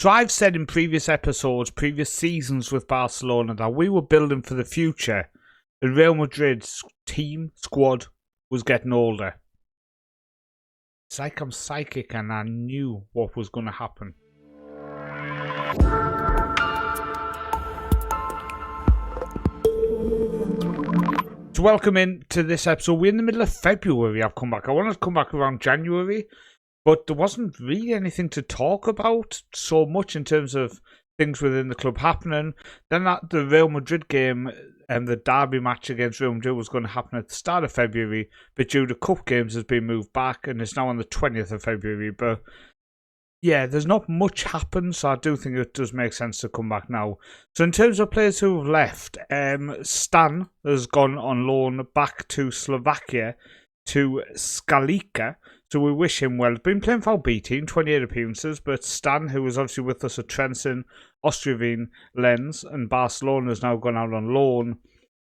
So I've said in previous episodes, previous seasons with Barcelona, that we were building for the future. And Real Madrid's squad was getting older. It's like I'm psychic and I knew what was going to happen. So welcome in to this episode. We're in the middle of February. I've come back. I wanted to come back around January, but there wasn't really anything to talk about so much in terms of things within the club happening. Then the Real Madrid game and the derby match against Real Madrid was going to happen at the start of February, but due to cup games has been moved back and it's now on the 20th of February. But yeah, there's not much happened, so I do think it does make sense to come back now. So in terms of players who have left, Stan has gone on loan back to Slovakia to Schalke. So we wish him well. He's been playing for our B team, 28 appearances, but Stan, who was obviously with us at Trenton, Austria Lens, and Barcelona, has now gone out on loan.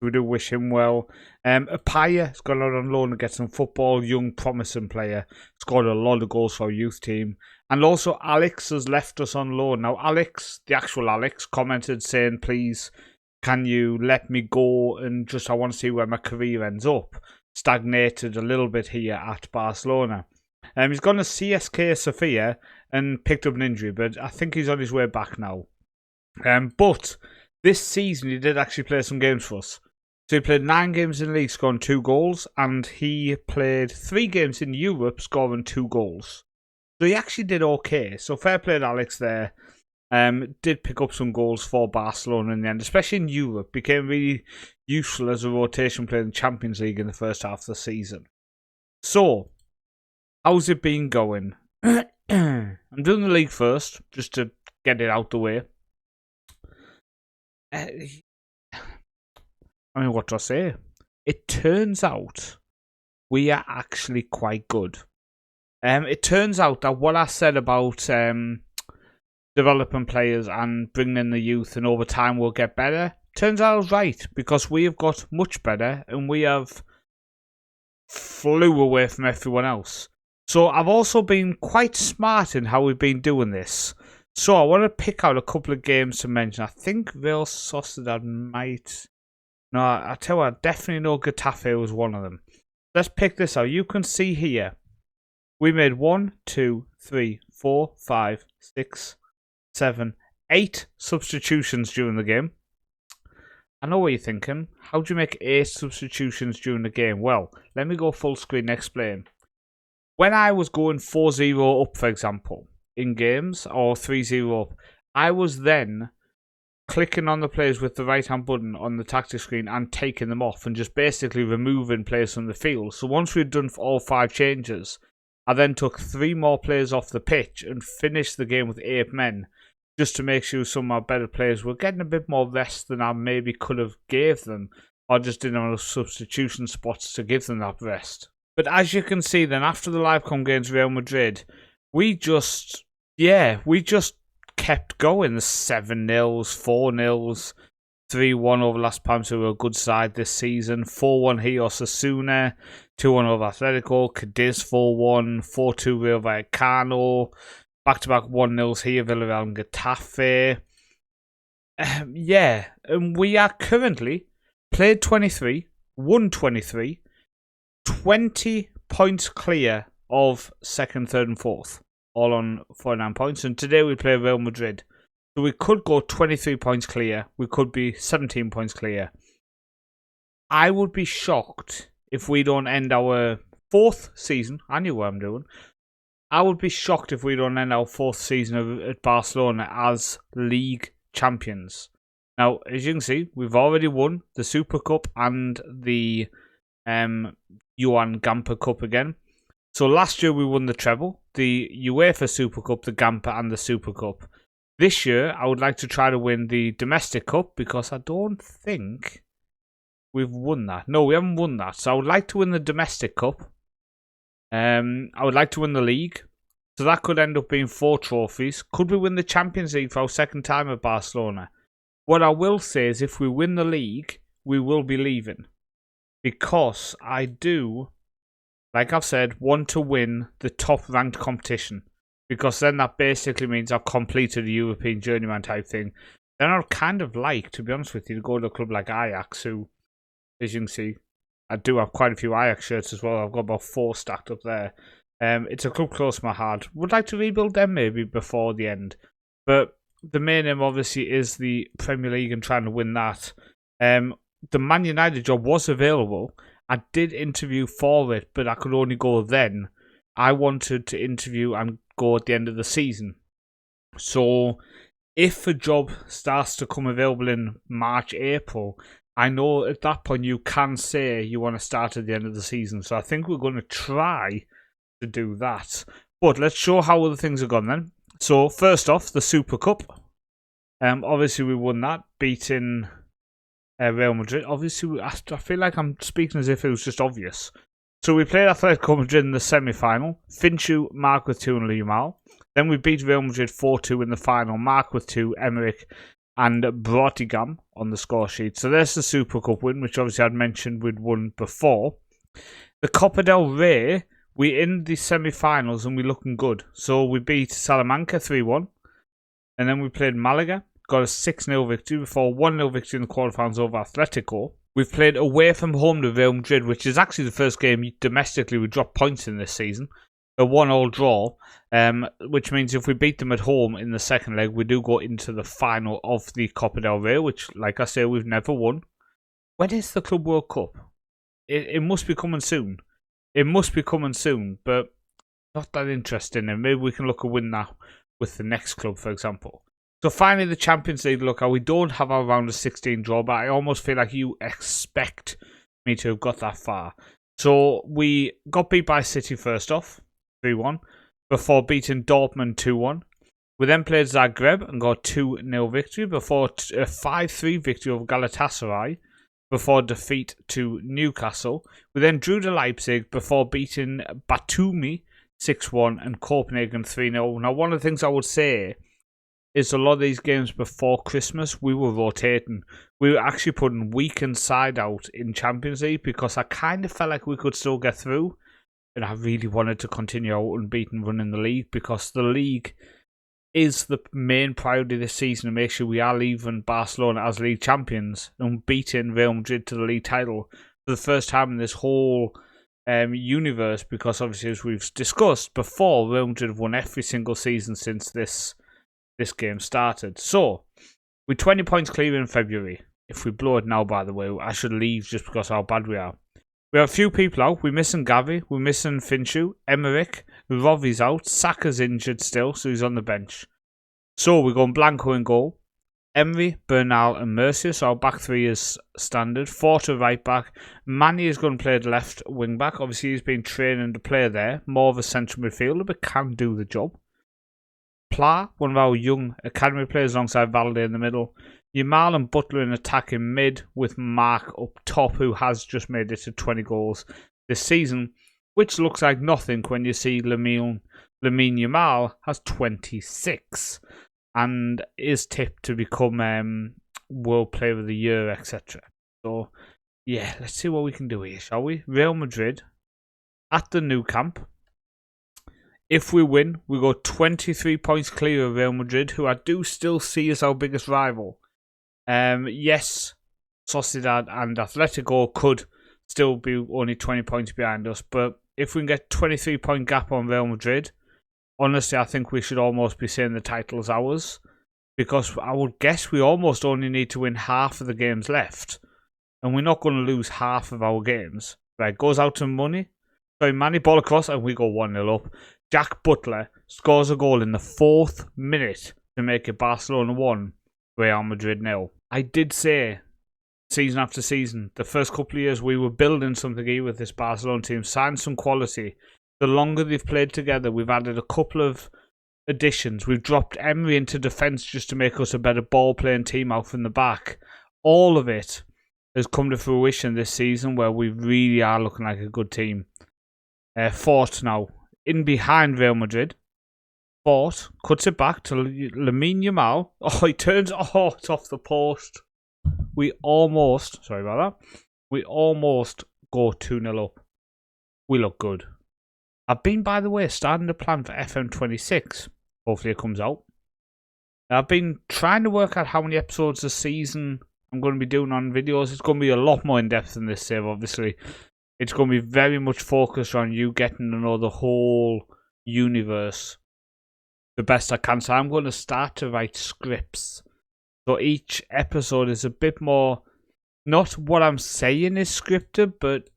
We do wish him well. Apaya has gone out on loan to get some football. Young, promising player. Scored a lot of goals for our youth team. And also Alex has left us on loan. Now Alex, the actual Alex, commented saying, please, can you let me go and I want to see where my career ends up. Stagnated a little bit here at Barcelona. He's gone to CSKA Sofia and picked up an injury, but I think he's on his way back now. But this season he did actually play some games for us. So he played 9 games in the league, scoring 2 goals, and he played 3 games in Europe, scoring 2 goals. So he actually did okay. So fair play to Alex there. Did pick up some goals for Barcelona in the end, especially in Europe. Became really useful as a rotation player in the Champions League in the first half of the season. So, how's it been going? I'm doing the league first, just to get it out the way. I mean, what do I say? It turns out we are actually quite good. It turns out that what I said about developing players and bringing in the youth and over time we'll get better, turns out I was right, because we have got much better and we have flew away from everyone else. So I've also been quite smart in how we've been doing this. So I want to pick out a couple of games to mention. I think Real Sociedad might... No, I tell you what, I definitely know Getafe was one of them. Let's pick this out. You can see here, we made 1, 2, 3, 4, 5, 6, 7, 8 substitutions during the game. I know what you're thinking. How do you make 8 substitutions during the game? Well, let me go full screen and explain. When I was going 4-0 up, for example, in games, or 3-0 up, I was then clicking on the players with the right-hand button on the tactic screen and taking them off and just basically removing players from the field. So once we'd done all 5 changes, I then took 3 more players off the pitch and finished the game with 8 men, just to make sure some of our better players were getting a bit more rest than I maybe could have gave them, or just didn't have enough substitution spots to give them that rest. But as you can see then, after the live com against Real Madrid, we just kept going. The 7-0s, 4-0s, 3-1 over Las Palmas, who were a good side this season, 4-1 here Osasuna, 2-1 over Atletico, Cadiz 4-1, 4-2 Real Vallecano, back-to-back 1-0s here, Villarreal and Getafe. And we are currently played 23, won 23, 20 points clear of 2nd, 3rd and 4th, all on 49 points. And today we play Real Madrid. So we could go 23 points clear. We could be 17 points clear. I would be shocked if we don't end our 4th season. I knew what I'm doing. I would be shocked if we don't end our 4th season at Barcelona as league champions. Now, as you can see, we've already won the Super Cup and the Johan Gamper Cup again. So last year we won the treble, the UEFA Super Cup, the Gamper and the Super Cup. This year I would like to try to win the Domestic Cup because I don't think we've won that. No, we haven't won that. So I would like to win the Domestic Cup. I would like to win the league. So that could end up being 4 trophies. Could we win the Champions League for our 2nd time at Barcelona? What I will say is if we win the league, we will be leaving. Because I do, like I've said, want to win the top ranked competition. because then that basically means I've completed a European journeyman type thing. Then I'd kind of like, to be honest with you, to go to a club like Ajax, who, as you can see, I do have quite a few Ajax shirts as well. I've got about 4 stacked up there. It's a club close to my heart. Would like to rebuild them maybe before the end. But the main aim obviously is the Premier League and trying to win that. The Man United job was available. I did interview for it, but I could only go then. I wanted to interview and go at the end of the season. So if a job starts to come available in March, April, I know at that point you can say you want to start at the end of the season. So I think we're going to try to do that. But let's show how other things have gone then. So first off, the Super Cup. Obviously we won that, beating Real Madrid. Obviously, I feel like I'm speaking as if it was just obvious. So we played Atletico Madrid in the semi-final. Finchu, Mark with 2 and Yamal. Then we beat Real Madrid 4-2 in the final. Mark with 2, Emmerich and Brotigam on the score sheet. So there's the Super Cup win, which obviously I'd mentioned we'd won before. The Copa del Rey, we in the semi-finals and we're looking good. So we beat Salamanca 3-1. And then we played Malaga. Got a 6-0 victory before 1-0 victory in the quarterfinals over Atletico. We've played away from home to Real Madrid, which is actually the first game domestically we dropped points in this season. A 1-1 draw, which means if we beat them at home in the second leg, we do go into the final of the Copa del Rey, which, like I say, we've never won. When is the Club World Cup? It must be coming soon. It must be coming soon, but not that interesting. And maybe we can look at win that with the next club, for example. So finally, the Champions League lookout. We don't have our round of 16 draw, but I almost feel like you expect me to have got that far. So we got beat by City first off, 3-1, before beating Dortmund 2-1. We then played Zagreb and got 2-0 victory before a 5-3 victory over Galatasaray before defeat to Newcastle. We then drew to Leipzig before beating Batumi 6-1 and Copenhagen 3-0. Now, one of the things I would say is a lot of these games before Christmas, we were rotating. We were actually putting weekend side out in Champions League because I kind of felt like we could still get through. And I really wanted to continue our unbeaten run in the league because the league is the main priority this season to make sure we are leaving Barcelona as league champions and beating Real Madrid to the league title for the first time in this whole universe, because obviously, as we've discussed before, Real Madrid have won every single season since this game started. So, we're 20 points clear in February. If we blow it now, by the way, I should leave just because of how bad we are. We have a few people out. We're missing Gavi. We're missing Finchu. Emmerich. Rovi's out. Saka's injured still, so he's on the bench. So, we're going Blanco in goal. Emery, Bernal and Mercier. So, our back three is standard. 4 to right back. Manny is going to play the left wing back. Obviously, he's been training to play there. More of a central midfielder, but can do the job. Pla, one of our young academy players alongside Valde in the middle. Yamal and Butler in attacking mid with Mark up top, who has just made it to 20 goals this season, which looks like nothing when you see Lamine Yamal has 26 and is tipped to become World Player of the Year, etc. So, yeah, let's see what we can do here, shall we? Real Madrid at the Nou Camp. If we win, we go 23 points clear of Real Madrid, who I do still see as our biggest rival. Yes, Sociedad and Atletico could still be only 20 points behind us, but if we can get 23 point gap on Real Madrid, honestly, I think we should almost be saying the title is ours, because I would guess we almost only need to win half of the games left, and we're not going to lose half of our games. Right, goes out to Manny, ball across, and we go 1-0 up. Jack Butler scores a goal in the 4th minute to make it Barcelona 1, Real Madrid 0. I did say, season after season, the first couple of years we were building something here with this Barcelona team, signed some quality. The longer they've played together, we've added a couple of additions. We've dropped Emery into defence just to make us a better ball-playing team out from the back. All of it has come to fruition this season, where we really are looking like a good team. Fort now in behind Real Madrid. Fort cuts it back to Lamine Yamal. Oh, he turns. Oh, it's off the post. We almost go 2-0 up. We look good. I've been, by the way, starting to plan for FM26. Hopefully it comes out. I've been trying to work out how many episodes a season I'm going to be doing on videos. It's going to be a lot more in-depth than this save, obviously. It's going to be very much focused on you getting to know the whole universe the best I can. So I'm going to start to write scripts. So each episode is a bit more, not what I'm saying is scripted, but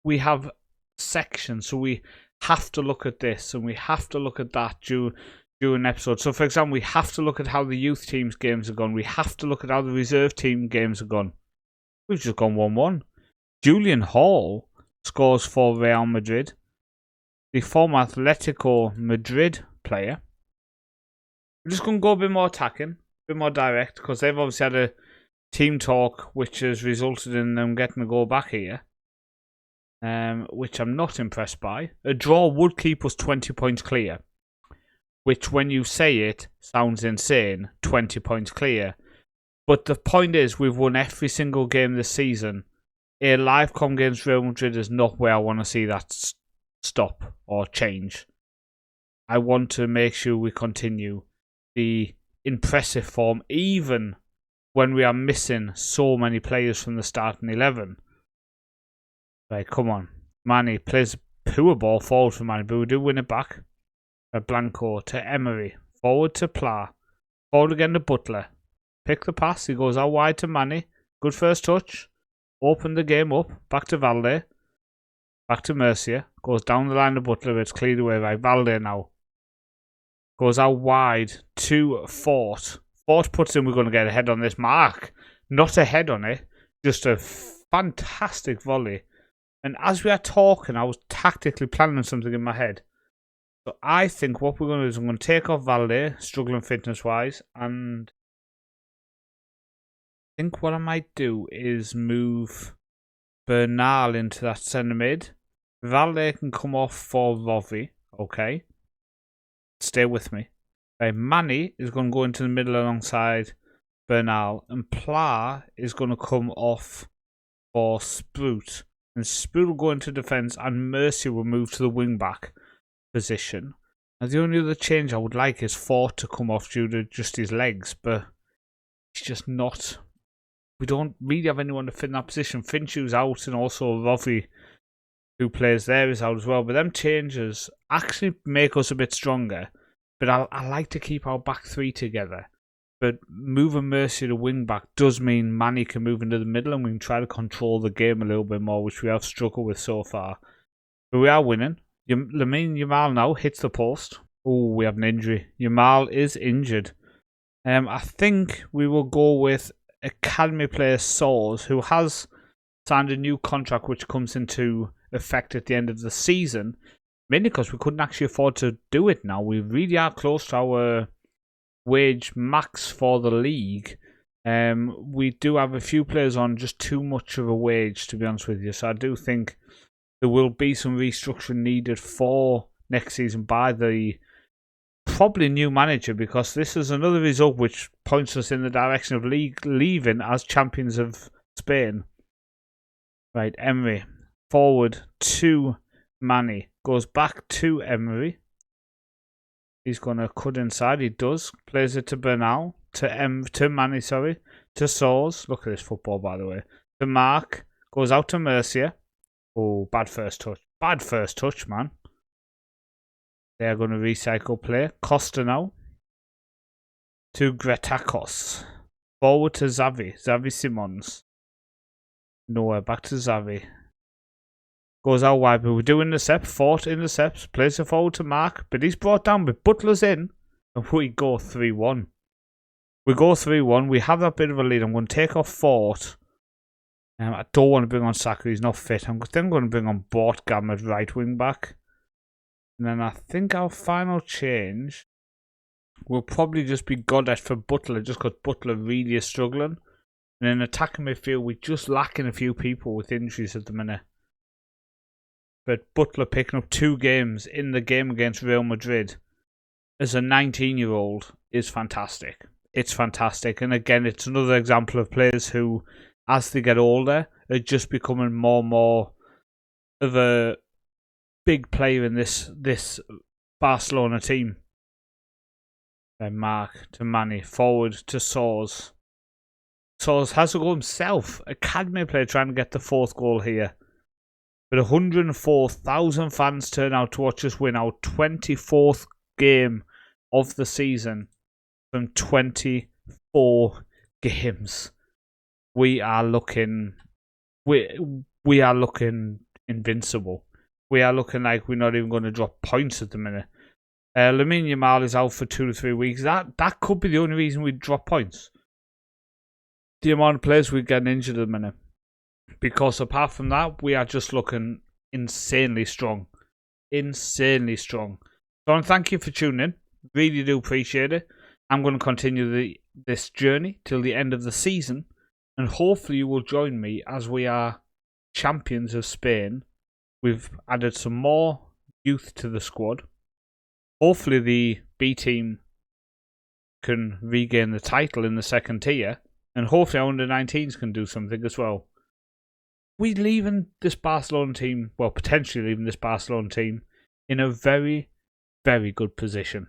we have sections. So we have to look at this and we have to look at that during an episode. So for example, we have to look at how the youth team's games have gone. We have to look at how the reserve team games have gone. We've just gone 1-1. Julian Hall scores for Real Madrid. The former Atletico Madrid player. We're just going to go a bit more attacking, a bit more direct, because they've obviously had a team talk which has resulted in them getting a goal back here. Which I'm not impressed by. A draw would keep us 20 points clear. Which, when you say it, sounds insane. 20 points clear. But the point is, we've won every single game this season. A live com against Real Madrid is not where I want to see that stop or change. I want to make sure we continue the impressive form, even when we are missing so many players from the starting 11. Right, come on. Manny plays a poor ball forward for Manny, but we do win it back. Blanco to Emery. Forward to Pla. Forward again to Butler. Pick the pass. He goes out wide to Manny. Good first touch. Open the game up. Back to Valde. Back to Mercia. Goes down the line to Butler, but it's cleared away by Valde now. Goes out wide to Fort. Fort puts in, we're going to get a head on this mark. Not a head on it. Just a fantastic volley. And as we are talking, I was tactically planning something in my head. So I think what we're going to do is I'm going to take off Valde, struggling fitness-wise, and I think what I might do is move Bernal into that centre mid. Valde can come off for Rovi, okay? Stay with me. Right, Manny is going to go into the middle alongside Bernal, and Pla is going to come off for Sprout. And Sprout will go into defence, and Mercy will move to the wing-back position. Now, the only other change I would like is Fort to come off due to just his legs, but he's just not. We don't really have anyone to fit in that position. Finchu's out, and also Rovi, who plays there, is out as well. But them changes actually make us a bit stronger. But I like to keep our back three together. But moving Mercy to wing back does mean Manny can move into the middle and we can try to control the game a little bit more, which we have struggled with so far. But we are winning. Lamine Yamal now hits the post. Oh, we have an injury. Yamal is injured. I think we will go with academy player Soares, who has signed a new contract which comes into effect at the end of the season. Mainly because we couldn't actually afford to do it now. We really are close to our wage max for the league. We do have a few players on just too much of a wage, to be honest with you. So I do think there will be some restructuring needed for next season by the probably new manager, because this is another result which points us in the direction of league leaving as champions of Spain. Right, Emery forward to Manny, goes back to Emery. He's going to cut inside. He does. Plays it to Bernal. To Manny, sorry. To Soares. Look at this football, by the way. To Mark. Goes out to Mercia. Oh, bad first touch. Bad first touch, man. They're going to recycle play. Costa now. To Gretakos. Forward to Xavi. Xavi Simons. Nowhere. Back to Xavi. Goes out wide, but we do intercept. Fort intercepts. Plays it forward to Mark, but he's brought down, but Butler's in. And we go 3-1. We go 3-1. We have that bit of a lead. I'm going to take off Fort. I don't want to bring on Saka. He's not fit. I'm then going to bring on Bortgam at right wing back. And then I think our final change will probably just be Goddard for Butler, just because Butler really is struggling. And in attacking midfield, we're just lacking a few people with injuries at the minute. But Butler picking up 2 games in the game against Real Madrid as a 19-year-old is fantastic. It's fantastic. And again, it's another example of players who, as they get older, are just becoming more and more of a big player in this Barcelona team. Mark to Manny, forward to Soares. Soares has a goal himself. Academy player trying to get the 4th goal here. But 104,000 fans turn out to watch us win our 24th game of the season from 24 games. We are looking invincible. We are looking like we're not even going to drop points at the minute. Lamine Yamal is out for 2 to 3 weeks. That could be the only reason we drop points. The amount of players we're getting injured at the minute. Because apart from that, we are just looking insanely strong. Insanely strong. So thank you for tuning in. Really do appreciate it. I'm going to continue this journey till the end of the season. And hopefully you will join me as we are champions of Spain. We've added some more youth to the squad. Hopefully the B team can regain the title in the 2nd tier. And hopefully our under-19s can do something as well. We're leaving this Barcelona team, well, potentially leaving this Barcelona team in a very, very good position.